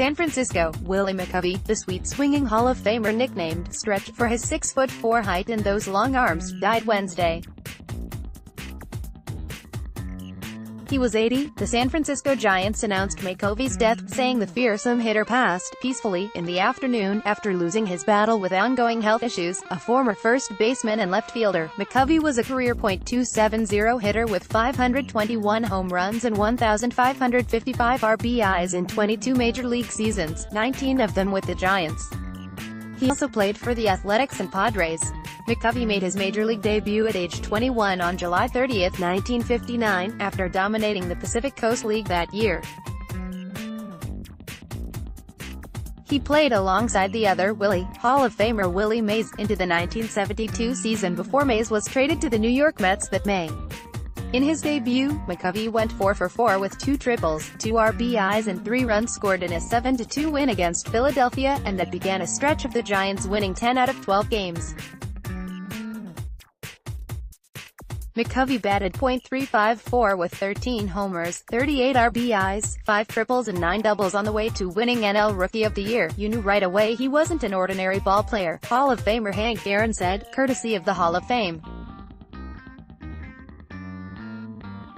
San Francisco, Willie McCovey, the sweet-swinging Hall of Famer nicknamed Stretch for his 6'4" height and those long arms, died Wednesday. He was 80. The San Francisco Giants announced McCovey's death, saying the fearsome hitter passed peacefully in the afternoon after losing his battle with ongoing health issues. A former first baseman and left fielder, McCovey was a career .270 hitter with 521 home runs and 1,555 RBIs in 22 Major League seasons, 19 of them with the Giants. He also played for the Athletics and Padres. McCovey made his Major League debut at age 21 on July 30, 1959, after dominating the Pacific Coast League that year. He played alongside the other Willie, Hall of Famer Willie Mays, into the 1972 season before Mays was traded to the New York Mets that May. In his debut, McCovey went 4 for 4 with 2 triples, 2 RBIs and 3 runs scored in a 7-2 win against Philadelphia, and that began a stretch of the Giants winning 10 out of 12 games. McCovey batted .354 with 13 homers, 38 RBIs, 5 triples and 9 doubles on the way to winning NL Rookie of the Year. "You knew right away he wasn't an ordinary ballplayer," Hall of Famer Hank Aaron said, courtesy of the Hall of Fame.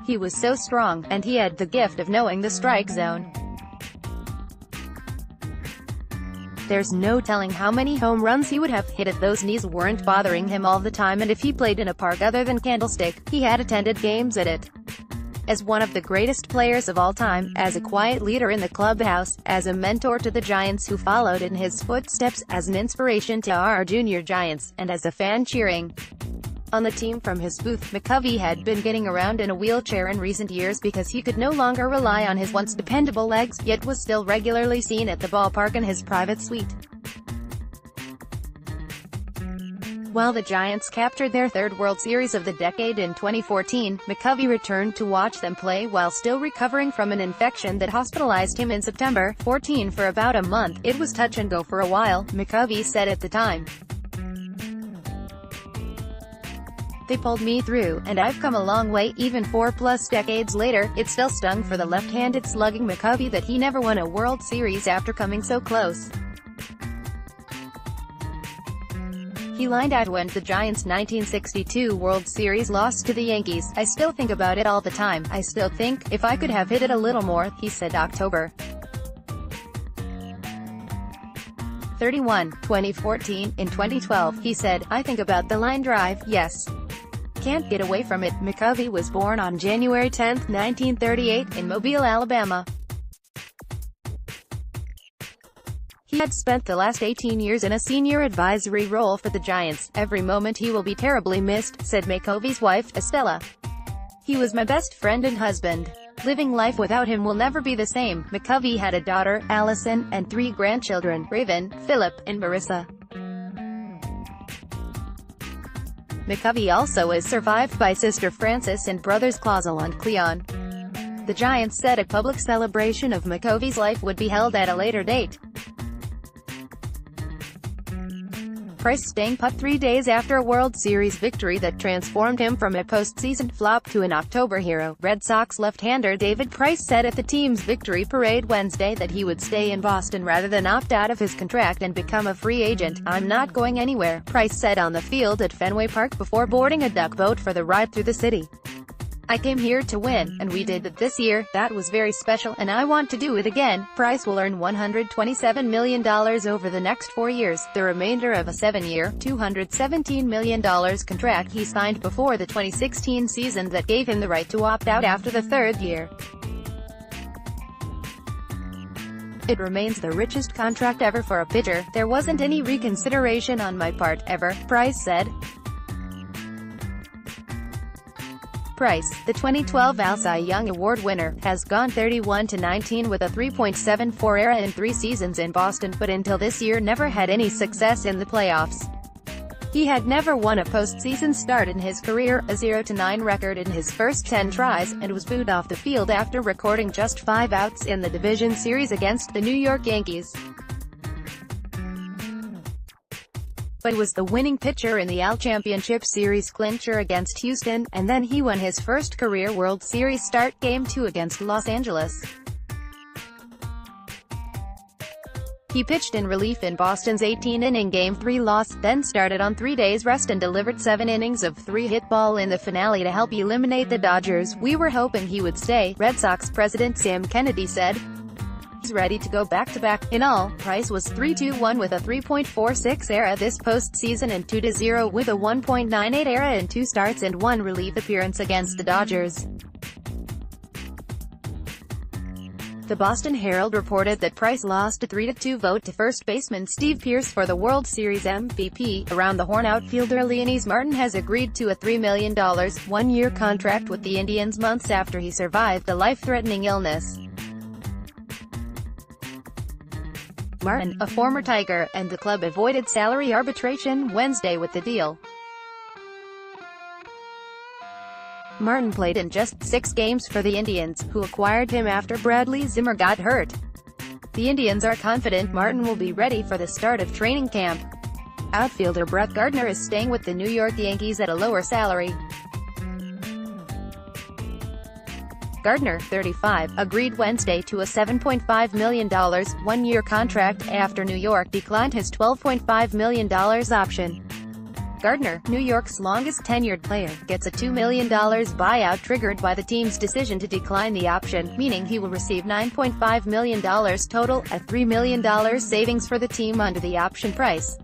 "He was so strong, and he had the gift of knowing the strike zone. There's no telling how many home runs he would have hit if those knees weren't bothering him all the time, and if he played in a park other than Candlestick, he had attended games at it. As one of the greatest players of all time, as a quiet leader in the clubhouse, as a mentor to the Giants who followed in his footsteps, as an inspiration to our junior Giants, and as a fan cheering on the team from his booth." McCovey had been getting around in a wheelchair in recent years because he could no longer rely on his once dependable legs, yet was still regularly seen at the ballpark in his private suite. While the Giants captured their third World Series of the decade in 2014, McCovey returned to watch them play while still recovering from an infection that hospitalized him in September 14 for about a month. "It was touch and go for a while," McCovey said at the time. "They pulled me through, and I've come a long way. Even 4+ decades later, it still stung for the left-handed slugging McCovey that he never won a World Series after coming so close." He lined out when the Giants' 1962 World Series loss to the Yankees. "I still think about it all the time. I still think, if I could have hit it a little more," he said October 31, 2014. In 2012, he said, "I think about the line drive, yes. Can't get away from it." McCovey was born on January 10, 1938, in Mobile, Alabama. He had spent the last 18 years in a senior advisory role for the Giants. "Every moment he will be terribly missed," said McCovey's wife, Estella. "He was my best friend and husband. Living life without him will never be the same." McCovey had a daughter, Allison, and 3 grandchildren, Raven, Philip, and Marissa. McCovey also is survived by sister Frances and brothers Clausel and Cleon. The Giants said a public celebration of McCovey's life would be held at a later date. Price staying put 3 days after a World Series victory that transformed him from a postseason flop to an October hero. Red Sox left-hander David Price said at the team's victory parade Wednesday that he would stay in Boston rather than opt out of his contract and become a free agent. "I'm not going anywhere," Price said on the field at Fenway Park before boarding a duck boat for the ride through the city. "I came here to win, and we did it this year. That was very special, and I want to do it again." Price will earn $127 million over the next 4 years, the remainder of a 7-year, $217 million contract he signed before the 2016 season that gave him the right to opt out after the 3rd year. "It remains the richest contract ever for a pitcher. There wasn't any reconsideration on my part, ever," Price said. Price, the 2012 AL Cy Young Award winner, has gone 31-19 with a 3.74 ERA in 3 seasons in Boston, but until this year never had any success in the playoffs. He had never won a postseason start in his career, a 0-9 record in his first 10 tries, and was booed off the field after recording just 5 outs in the division series against the New York Yankees. But he was the winning pitcher in the AL Championship Series clincher against Houston, and then he won his first career World Series start Game 2 against Los Angeles. He pitched in relief in Boston's 18-inning Game 3 loss, then started on 3 days' rest and delivered 7 innings of 3-hit ball in the finale to help eliminate the Dodgers. "We were hoping he would stay," Red Sox president Sam Kennedy said. "He's ready to go back-to-back." In all, Price was 3.21 with a 3.46 ERA this postseason and 2.0 with a 1.98 ERA in 2 starts and 1 relief appearance against the Dodgers. The Boston Herald reported that Price lost a 3-2 vote to first baseman Steve Pearce for the World Series MVP. Around the horn outfielder Leonys Martin has agreed to a $3 million, one-year contract with the Indians months after he survived a life-threatening illness. Martin, a former Tiger, and the club avoided salary arbitration Wednesday with the deal. Martin played in just 6 games for the Indians, who acquired him after Bradley Zimmer got hurt. The Indians are confident Martin will be ready for the start of training camp. Outfielder Brett Gardner is staying with the New York Yankees at a lower salary. Gardner, 35, agreed Wednesday to a $7.5 million, one-year contract, after New York declined his $12.5 million option. Gardner, New York's longest-tenured player, gets a $2 million buyout triggered by the team's decision to decline the option, meaning he will receive $9.5 million total, a $3 million savings for the team under the option price.